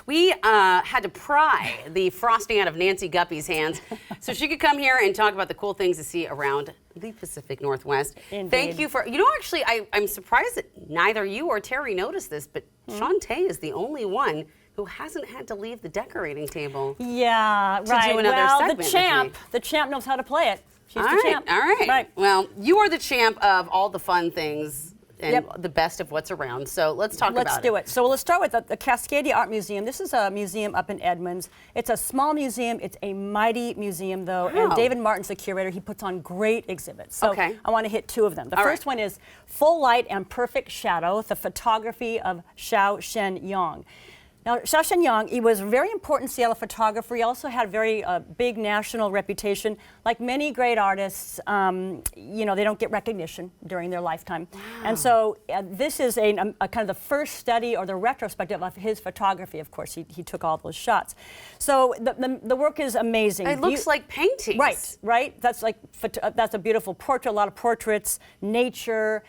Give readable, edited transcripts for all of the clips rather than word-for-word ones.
we had to pry the frosting out of Nancy Guppy's hands so she could come here and talk about the cool things to see around the Pacific Northwest. Indeed. Thank you for, actually, I'm surprised that neither you or Terry noticed this, but Shantae is the only one who hasn't had to leave the decorating table. Yeah, right. Do another well, segment the champ knows how to play it. She's the champ. All right. Right. Well, you are the champ of all the fun things and the best of what's around. So let's talk about it. Let's do it. So let's start with the Cascadia Art Museum. This is a museum up in Edmonds. It's a small museum. It's a mighty museum, though. Wow. And David Martin's the curator. He puts on great exhibits. So I want to hit two of them. The first one is Full Light and Perfect Shadow, the photography of Xiao Shen Yang. Now, Xiao Shen Yang, he was a very important Seattle photographer. He also had a very big national reputation. Like many great artists, they don't get recognition during their lifetime. Wow. And so this is a kind of the first study or the retrospective of his photography. Of course, he took all those shots. So the work is amazing. It looks like paintings. Right. That's a beautiful portrait, a lot of portraits, nature,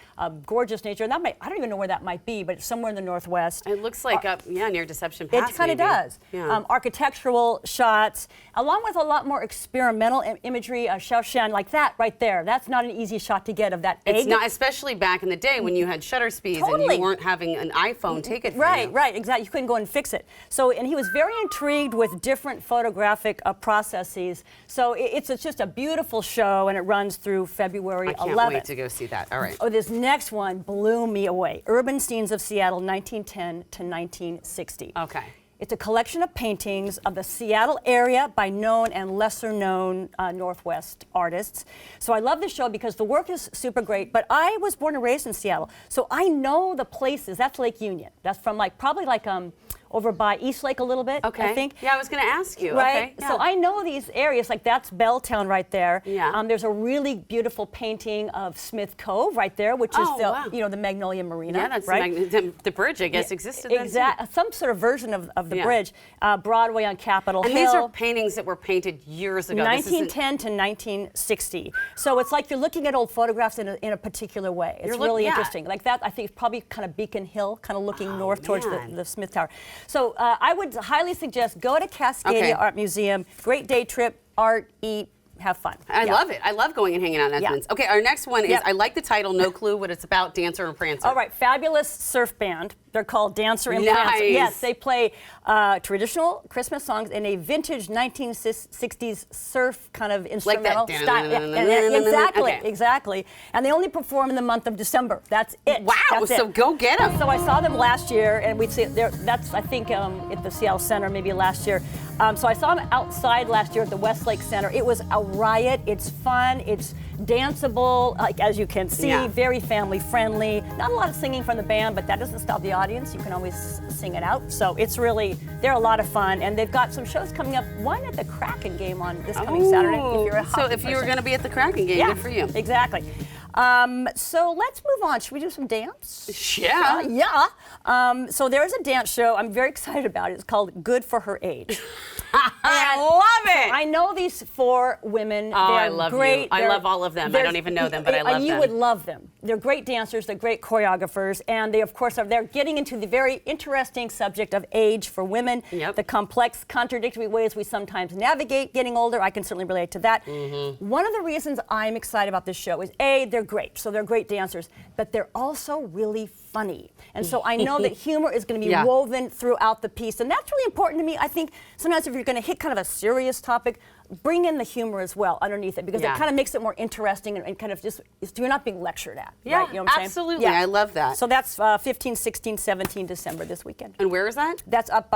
gorgeous nature. And I don't even know where that might be, but it's somewhere in the Northwest. It looks like near Deception Pass. It kind of does. Yeah. Architectural shots, along with a lot more experimental imagery. Xiao Shen, like that right there. That's not an easy shot to get of that egg. It's not, especially back in the day when you had shutter speeds and you weren't having an iPhone take it for you. Right, exactly. You couldn't go and fix it. So, and he was very intrigued with different photographic processes. So it's just a beautiful show, and it runs through February 11th. I can't wait to go see that. All right. Oh, this next one blew me away. Urban Scenes of Seattle, 1910 to 1960. Okay. It's a collection of paintings of the Seattle area by known and lesser known Northwest artists. So I love this show because the work is super great, but I was born and raised in Seattle, so I know the places. That's Lake Union. That's from probably over by East Lake a little bit, I think. Yeah, I was going to ask you. Right? Okay. Yeah. So I know these areas, like that's Belltown right there. Yeah. There's a really beautiful painting of Smith Cove right there, which is the Magnolia Marina. Yeah, that's right? the bridge, I guess, existed then. Exactly. Some sort of version of the bridge. Broadway on Capitol Hill. And these are paintings that were painted years ago. 1910 to 1960. So it's like you're looking at old photographs in a particular way. It's really interesting. Like that, I think, it's probably kind of Beacon Hill, kind of looking north towards the Smith Tower. So I would highly suggest go to Cascadia Art Museum. Great day trip, art, eat, have fun. I love it. I love going and hanging out in Edmonds. Okay, our next one is, I like the title, no clue what it's about, Dancer and Prancer. All right, fabulous surf band. They're called Dancer and Nice. Prancer. Yes, they play traditional Christmas songs in a vintage 1960s surf kind of instrumental style. Exactly. And they only perform in the month of December. That's it. Wow, so go get them. So I saw them last year, and we'd see that's, I think, at the Seattle Center maybe last year. So I saw them outside last year at the Westlake Center. It was a riot. It's fun. It's danceable, like as you can see, very family friendly. Not a lot of singing from the band, but that doesn't stop the audience. You can always sing it out. So it's really, they're a lot of fun. And they've got some shows coming up. One at the Kraken game on this coming Saturday. If you're a hockey if you were going to be at the Kraken game, good for you. Exactly. So let's move on. Should we do some dance? Yeah. So there is a dance show I'm very excited about. It's called Good for Her Age. I love it. I know these four women. Oh, they're I love great. you. I love all of them. I don't even know them, but I love them. You would love them. They're great dancers. They're great choreographers, and they, of course, they're getting into the very interesting subject of age for women. The complex, contradictory ways we sometimes navigate getting older. I can certainly relate to that. One of the reasons I'm excited about this show is they're great. So they're great dancers, but they're also really funny. And so I know that humor is going to be woven throughout the piece, and that's really important to me. I think sometimes if you're going to hit kind of a serious topic, bring in the humor as well underneath it, because it kind of makes it more interesting and kind of just, you're not being lectured at. Right? You know what I'm saying? Absolutely. I love that. So that's 15, 16, 17 December this weekend. And where is that? That's up,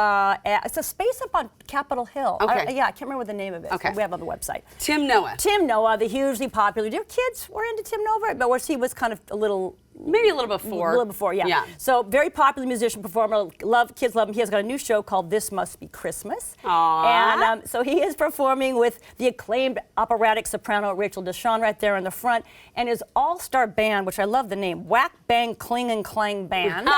it's a space up on Capitol Hill. I can't remember the name of it. We have on the website. Tim Noah. Tim Noah, the hugely popular. Your kids were into Tim Noah, but he was kind of a little... Maybe a little before. A little before, So very popular musician, performer. Kids love him. He has got a new show called This Must Be Christmas. And so he is performing with the acclaimed operatic soprano Rachel Deshawn right there in the front, and his all-star band, which I love the name, Whack Bang Cling and Clang Band.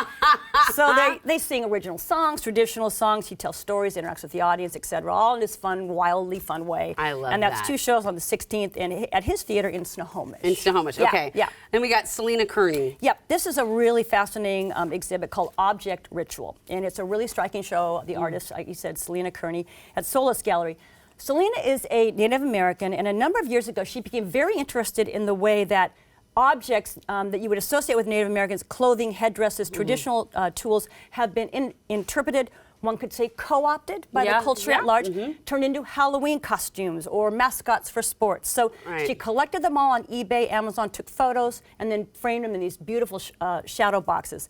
So they sing original songs, traditional songs. He tells stories, interacts with the audience, etc. All in this fun, wildly fun way. I love that. And that's two shows on the 16th and at his theater in Snohomish. In Snohomish, okay. Yeah. Then we got Selena Kearney. me. Yep, this is a really fascinating exhibit called Object Ritual, and it's a really striking show. The artist, like you said, Selena Kearney at Solis Gallery. Selena is a Native American, and a number of years ago, she became very interested in the way that objects that you would associate with Native Americans, clothing, headdresses, traditional tools, have been interpreted, one could say co-opted by the culture at large, turned into Halloween costumes or mascots for sports. So she collected them all on eBay, Amazon, took photos, and then framed them in these beautiful shadow boxes.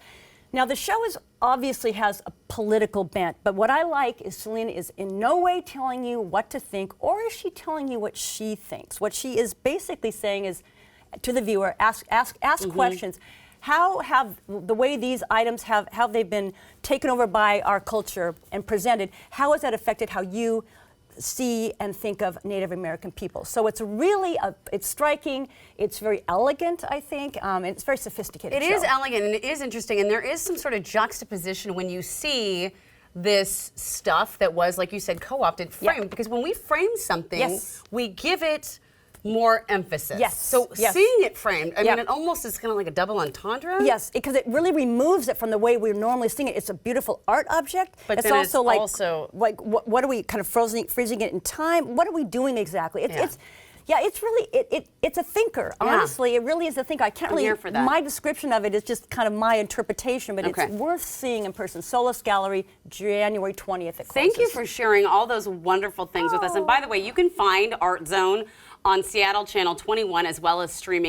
Now the show obviously has a political bent, but what I like is Selena is in no way telling you what to think, or is she telling you what she thinks? What she is basically saying is, to the viewer, ask questions. How have the way these items how they've been taken over by our culture and presented, how has that affected how you see and think of Native American people? So it's really, it's striking, it's very elegant, I think, and it's very sophisticated. It is elegant and it is interesting, and there is some sort of juxtaposition when you see this stuff that was, like you said, co-opted, framed, because when we frame something, we give it more emphasis. So seeing it framed, I mean, it almost is kind of like a double entendre. Yes, because it really removes it from the way we're normally seeing it. It's a beautiful art object. But it's then also it's like what are we kind of freezing it in time? What are we doing exactly? It's really it's a thinker. Honestly, it really is a thinker. I can't really. My description of it is just kind of my interpretation, but it's worth seeing in person. Solis Gallery, January 20th. Thank you for sharing all those wonderful things with us. And by the way, you can find Art Zone on Seattle Channel 21 as well as streaming.